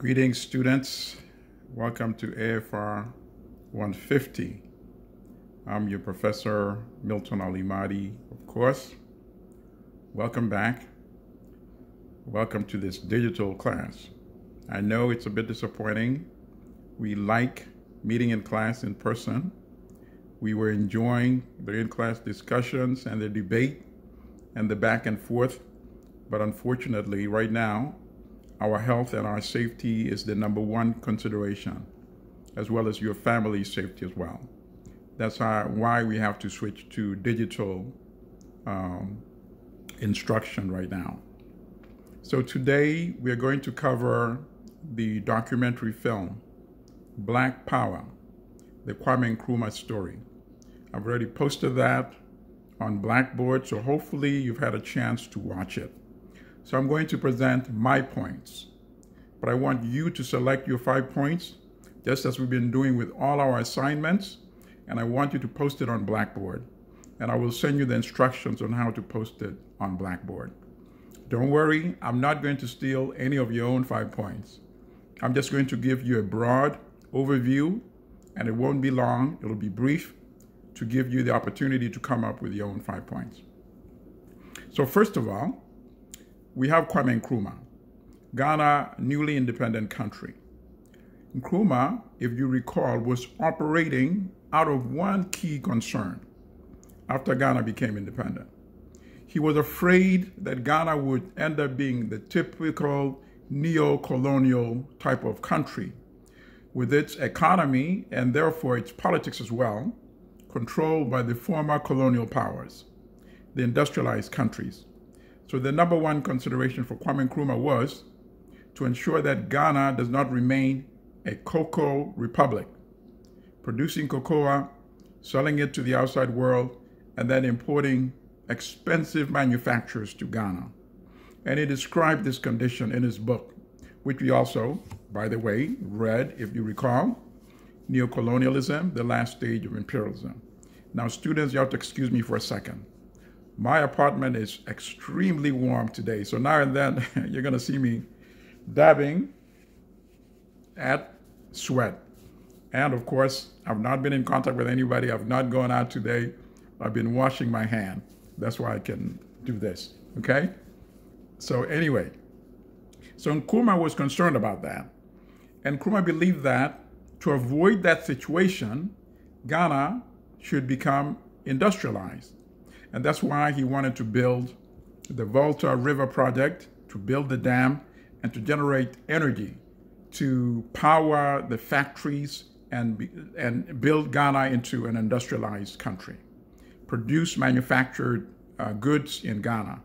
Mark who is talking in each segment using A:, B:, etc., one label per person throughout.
A: Greetings, students. Welcome to AFR150. I'm your professor, Milton Alimadi, of course. Welcome back. Welcome to this digital class. I know it's a bit disappointing. We like meeting in class in person. We were enjoying the in-class discussions and the debate and the back and forth. But unfortunately, right now, our health and our safety is the #1 consideration, as well as your family's safety as well. That's why we have to switch to digital instruction right now. So today we're going to cover the documentary film, Black Power, the Kwame Nkrumah story. I've already posted that on Blackboard, so hopefully you've had a chance to watch it. So I'm going to present my points, but I want you to select your 5 points, just as we've been doing with all our assignments, and I want you to post it on Blackboard, and I will send you the instructions on how to post it on Blackboard. Don't worry, I'm not going to steal any of your own 5 points. I'm just going to give you a broad overview, and it won't be long, it'll be brief, to give you the opportunity to come up with your own 5 points. So first of all, we have Kwame Nkrumah, Ghana, newly independent country. Nkrumah, if you recall, was operating out of one key concern after Ghana became independent. He was afraid that Ghana would end up being the typical neo-colonial type of country, with its economy and therefore its politics as well, controlled by the former colonial powers, the industrialized countries. So the #1 consideration for Kwame Nkrumah was to ensure that Ghana does not remain a cocoa republic, producing cocoa, selling it to the outside world, and then importing expensive manufacturers to Ghana. And he described this condition in his book, which we also, by the way, read, if you recall, Neocolonialism, the Last Stage of Imperialism. Now, students, you have to excuse me for a second. My apartment is extremely warm today, so now and then you're going to see me dabbing at sweat. And of course, I've not been in contact with anybody. I've not gone out today. I've been washing my hand. That's why I can do this, okay? So anyway, so Nkrumah was concerned about that. And Nkrumah believed that to avoid that situation, Ghana should become industrialized. And that's why he wanted to build the Volta River project, to build the dam, and to generate energy to power the factories and build Ghana into an industrialized country. Produce manufactured goods in Ghana,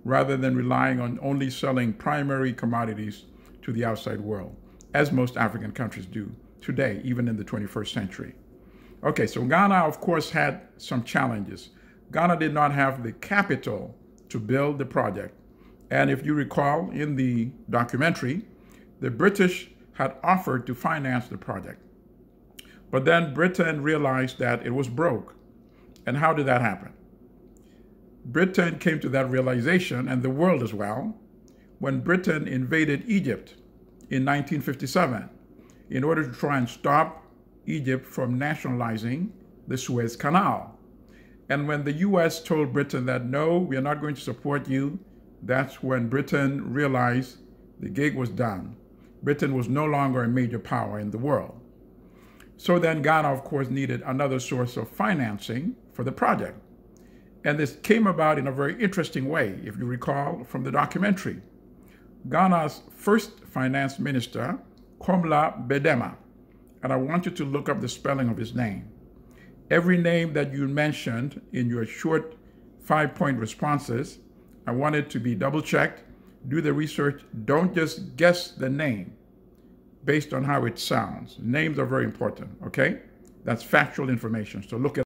A: rather than relying on only selling primary commodities to the outside world, as most African countries do today, even in the 21st century. Okay, so Ghana, of course, had some challenges. Ghana did not have the capital to build the project. And if you recall in the documentary, the British had offered to finance the project. But then Britain realized that it was broke. And how did that happen? Britain came to that realization, and the world as well, when Britain invaded Egypt in 1957 in order to try and stop Egypt from nationalizing the Suez Canal. And when the US told Britain that, no, we are not going to support you, that's when Britain realized the gig was done. Britain was no longer a major power in the world. So then Ghana, of course, needed another source of financing for the project. And this came about in a very interesting way, if you recall from the documentary. Ghana's first finance minister, Kwame Bedema, and I want you to look up the spelling of his name. Every name that you mentioned in your short 5-point responses, I want it to be double-checked. Do the research. Don't just guess the name based on how it sounds. Names are very important, okay? That's factual information, so look at